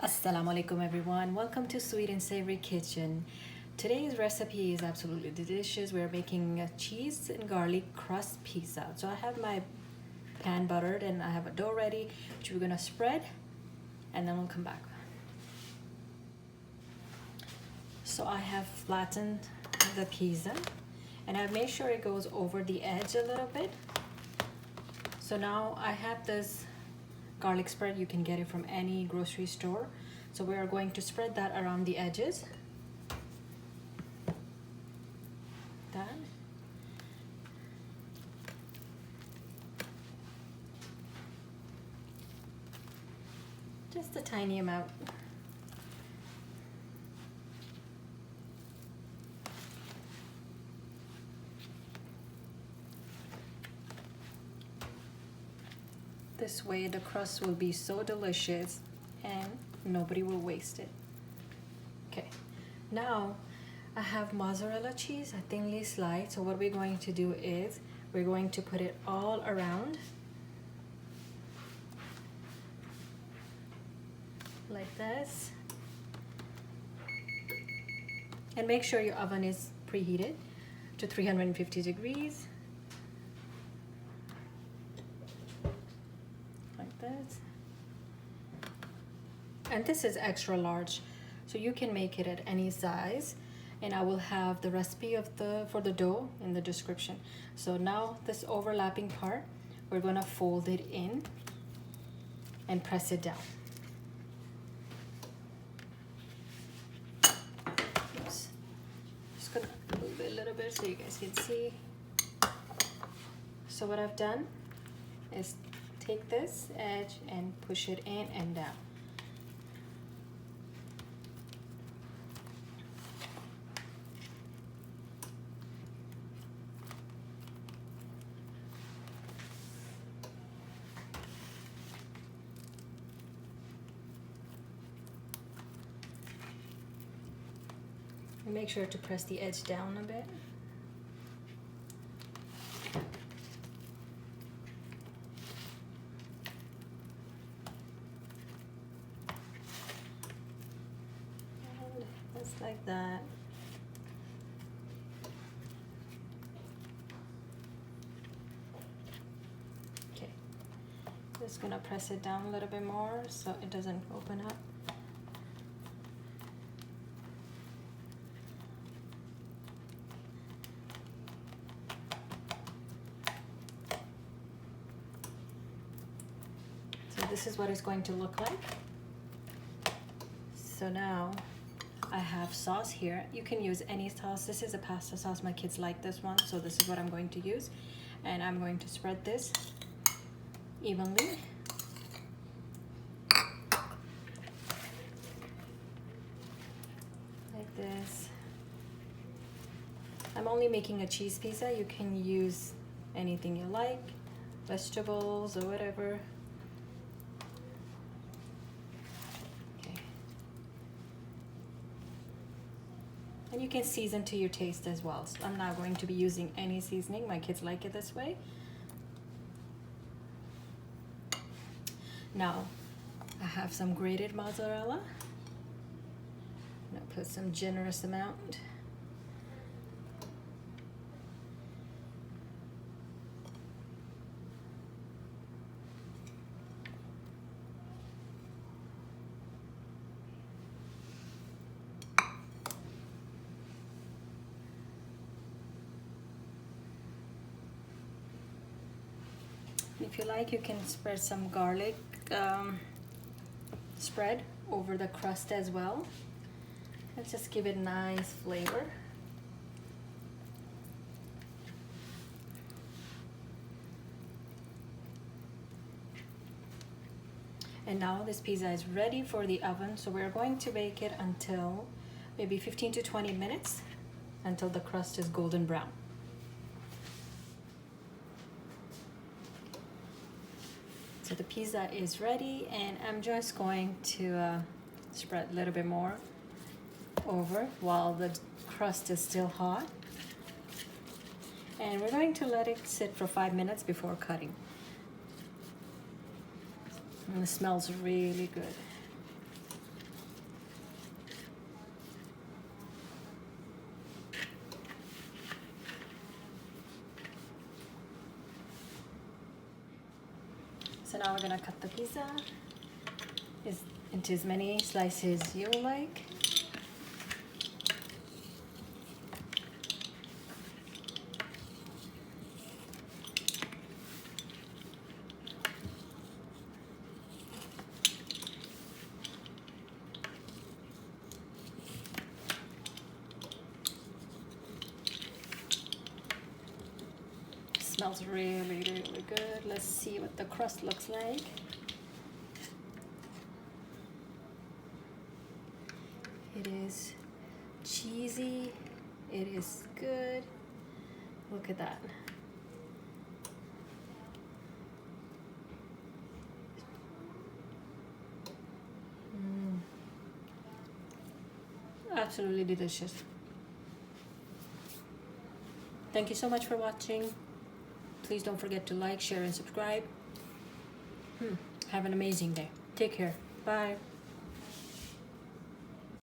Assalamu alaikum everyone. Welcome to Sweet and Savory Kitchen. Today's recipe is absolutely delicious. We're making a cheese and garlic crust pizza. So I have my pan buttered and I have a dough ready, which we're gonna spread and then we'll come back. So I have flattened the pizza and I've made sure it goes over the edge a little bit. So now I have this garlic spread. You can get it from any grocery store. So we are going to spread that around the edges. That. Just a tiny amount. This way the crust will be so delicious and nobody will waste it. Okay, now I have mozzarella cheese, I thinly sliced. So what we're going to do is we're going to put it all around like this. And make sure your oven is preheated to 350 degrees. This. And this is extra large, so you can make it at any size, and I will have the recipe of for the dough in the description. So now this overlapping part, we're going to fold it in and press it down. Oops. Just gonna move it a little bit so you guys can see. So what I've done is take this edge and push it in and down. And make sure to press the edge down a bit. Just like that. Okay, just gonna press it down a little bit more so it doesn't open up. So this is what it's going to look like. So now I have sauce here. You can use any sauce. This is a pasta sauce. My kids like this one, so this is what I'm going to use. And I'm going to spread this evenly. Like this. I'm only making a cheese pizza. You can use anything you like, vegetables or whatever. And you can season to your taste as well. So I'm not going to be using any seasoning. My kids like it this way. Now, I have some grated mozzarella. I'm gonna put some generous amount. If you like, you can spread some garlic spread over the crust as well. Let's just give it a nice flavor. And now this pizza is ready for the oven. So we're going to bake it until maybe 15 to 20 minutes until the crust is golden brown. So the pizza is ready, and I'm just going to spread a little bit more over while the crust is still hot. And we're going to let it sit for 5 minutes before cutting. And it smells really good. So now we're gonna cut the pizza into as many slices you like. Smells really, really good. Let's see what the crust looks like. It is cheesy. It is good. Look at that. Absolutely delicious. Thank you so much for watching. Please don't forget to like, share, and subscribe. Have an amazing day. Take care. Bye.